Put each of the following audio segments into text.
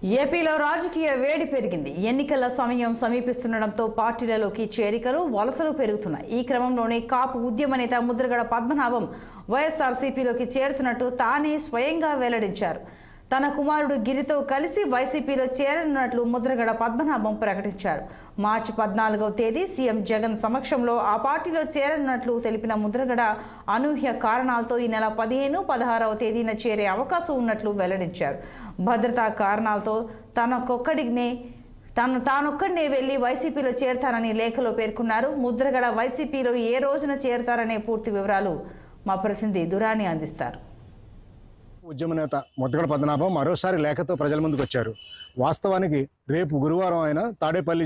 ఏపీలో రాజకీయ వేడి పెరిగింది. ఎన్నికల సమయం సమీపిస్తుండటంతో పార్టీలలోకి చేరికలు, వలసలు పెరుగుతున్నాయి. ఈ క్రమంలోనే కాపు ఉద్యమ నేత ముద్రగడ పద్మనాభం వైఎస్ఆర్సీపీలోకి చేరుతున్నట్టు తానే స్వయంగా వెల్లడించారు. తన కుమారుడు గిరితో కలిసి వైసీపీలో చేరనున్నట్లు ముద్రగడ పద్మనాభం ప్రకటించారు. మార్చి 14వ తేదీ సీఎం జగన్ సమక్షంలో ఆ పార్టీలో చేరనున్నట్లు తెలిపిన ముద్రగడ అనూహ్య కారణాలతో ఈ నెల 15, 16వ తేదీన చేరే అవకాశం ఉన్నట్లు వెల్లడించారు. భద్రతా కారణాలతో తానొక్కడినే వెళ్లి వైసీపీలో చేరతానని లేఖలో పేర్కొన్నారు. ముద్రగడ వైసీపీలో ఏ రోజున చేరతారనే పూర్తి వివరాలు మా ప్రతినిధి దురాని అందిస్తారు. ఉద్యమ నేత ముద్రగడ పద్మనాభం మరోసారి లేఖతో ప్రజల ముందుకు వచ్చారు. వాస్తవానికి రేపు గురువారం ఆయన తాడేపల్లి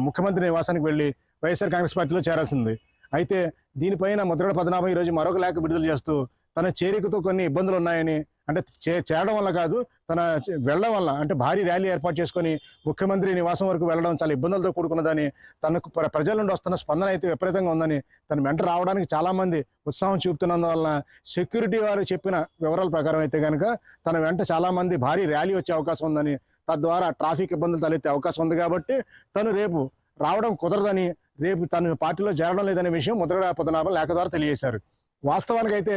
ముఖ్యమంత్రి నివాసానికి వెళ్లి వైఎస్ఆర్ కాంగ్రెస్ పార్టీలో చేరాల్సింది. అయితే దీనిపైన ముద్రగడ పద్మనాభం ఈరోజు మరొక లేఖ విడుదల చేస్తూ తన చేరికతో కొన్ని ఇబ్బందులు ఉన్నాయని, అంటే చేరడం వల్ల కాదు, తన వెళ్ళడం వల్ల, అంటే భారీ ర్యాలీ ఏర్పాటు చేసుకొని ముఖ్యమంత్రి నివాసం వరకు వెళ్ళడం చాలా ఇబ్బందులతో కూడుకున్నదని, తనకు ప్రజల నుండి వస్తున్న స్పందన అయితే విపరీతంగా ఉందని, తన వెంట రావడానికి చాలామంది ఉత్సాహం చూపుతున్నందువల్ల సెక్యూరిటీ వారు చెప్పిన వివరాల ప్రకారం అయితే కనుక తన వెంట చాలామంది భారీ ర్యాలీ వచ్చే అవకాశం ఉందని, తద్వారా ట్రాఫిక్ ఇబ్బందులు తలెత్తే అవకాశం ఉంది కాబట్టి తను రేపు రావడం కుదరదని, రేపు తను పార్టీలో చేరడం లేదనే విషయం ముద్రగడ పద్మనాభం లేఖ ద్వారా తెలియజేశారు. వాస్తవానికి అయితే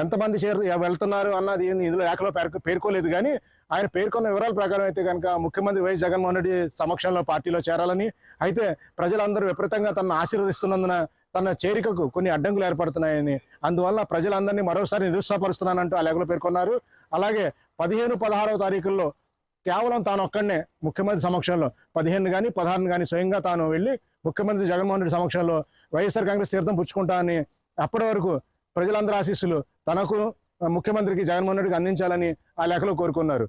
ఎంతమంది వెళ్తున్నారు అన్నది ఇందులో లేఖలో పేర్కోలేదు. కానీ ఆయన పేర్కొన్న వివరాల ప్రకారం అయితే కనుక ముఖ్యమంత్రి వైఎస్ జగన్మోహన్ రెడ్డి సమక్షంలో పార్టీలో చేరాలని, అయితే ప్రజలందరూ విపరీతంగా తనను ఆశీర్వదిస్తున్నందున తన చేరికకు కొన్ని అడ్డంకులు ఏర్పడుతున్నాయని, అందువల్ల ప్రజలందరినీ మరోసారి నిరుత్సాహపరుస్తున్నానంటూ ఆ లేఖలో పేర్కొన్నారు. అలాగే 15, 16వ తారీఖుల్లో కేవలం తాను ఒక్కడనే ముఖ్యమంత్రి సమక్షంలో 15 కానీ 16 కానీ స్వయంగా తాను వెళ్ళి ముఖ్యమంత్రి జగన్మోహన్ రెడ్డి సమక్షంలో వైఎస్ఆర్ కాంగ్రెస్ తీర్థం పుచ్చుకుంటానని, అప్పటి వరకు ప్రజలందరి ఆశీస్సులు తనకు ముఖ్యమంత్రికి జగన్మోహన్ రెడ్డికి అందించాలని ఆ లేఖలో కోరుకున్నారు.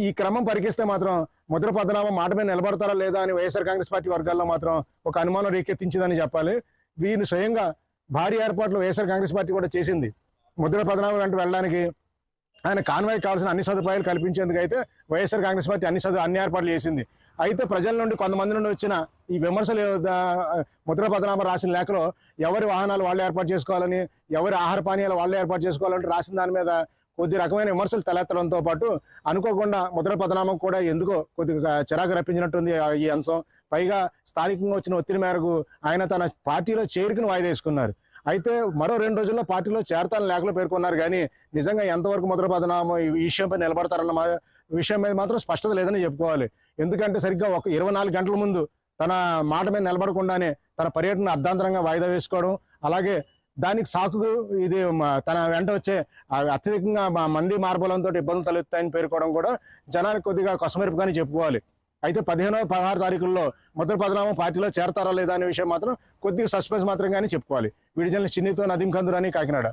ఈ క్రమం పరికిస్తే మాత్రం ముద్రగడ పద్మనాభం మాట మీద నిలబడతారా లేదా అని వైఎస్ఆర్ కాంగ్రెస్ పార్టీ వర్గాల్లో మాత్రం ఒక అనుమానం రేకెత్తించిందని చెప్పాలి. వీరిని స్వయంగా భారీ ఏర్పాట్లు వైఎస్ఆర్ కాంగ్రెస్ పార్టీ కూడా చేసింది. ముద్రగడ పద్మనాభం వెంట వెళ్ళడానికి ఆయన కాన్వాయ్ కావాల్సిన అన్ని సదుపాయాలు కల్పించేందుకు అయితే వైఎస్ఆర్ కాంగ్రెస్ పార్టీ అన్ని ఏర్పాట్లు చేసింది. అయితే ప్రజల నుండి కొంతమంది నుండి వచ్చిన ఈ విమర్శలు ముద్రగడ పద్మనాభం రాసిన లేఖలో ఎవరి వాహనాలు వాళ్ళు ఏర్పాటు చేసుకోవాలని, ఎవరి ఆహార పానీయాలు వాళ్ళే ఏర్పాటు చేసుకోవాలంటే రాసిన దాని మీద కొద్ది రకమైన విమర్శలు తలెత్తడంతో పాటు అనుకోకుండా ముద్రగడ పద్మనాభం కూడా ఎందుకో కొద్దిగా చిరాకు రప్పించినట్టుంది ఈ అంశం. పైగా స్థానికంగా వచ్చిన ఒత్తిడి మేరకు ఆయన తన పార్టీలో చేరికను వాయిదా వేసుకున్నారు. అయితే మరో 2 రోజుల్లో పార్టీలో చేరతానని లేఖలో పేర్కొన్నారు. కానీ నిజంగా ఎంతవరకు ముద్రగడ పద్మనాభం ఈ విషయంపై నిలబడతారన్న విషయం మీద మాత్రం స్పష్టత లేదని చెప్పుకోవాలి. ఎందుకంటే సరిగ్గా ఒక 24 గంటల ముందు తన మాట మీద నిలబడకుండానే తన పర్యటన అర్ధాంతరంగా వాయిదా వేసుకోవడం, అలాగే దానికి సాకుగా ఇది తన వెంట వచ్చే అత్యధికంగా మంది మార్బలంతో ఇబ్బందులు తలెత్తాయని పేర్కోవడం కూడా జనానికి కొద్దిగా కొసమెరుపుగానే చెప్పుకోవాలి. అయితే 15, 16 తారీఖుల్లో ముద్రగడ పద్మనాభం పార్టీలో చేరతారా లేదా అనే విషయం మాత్రం కొద్దిగా సస్పెన్స్ మాత్రంగానే చెప్పుకోవాలి. వీడియో జర్నలిస్ట్ చిన్నితో నదీం కందురాని, కాకినాడ.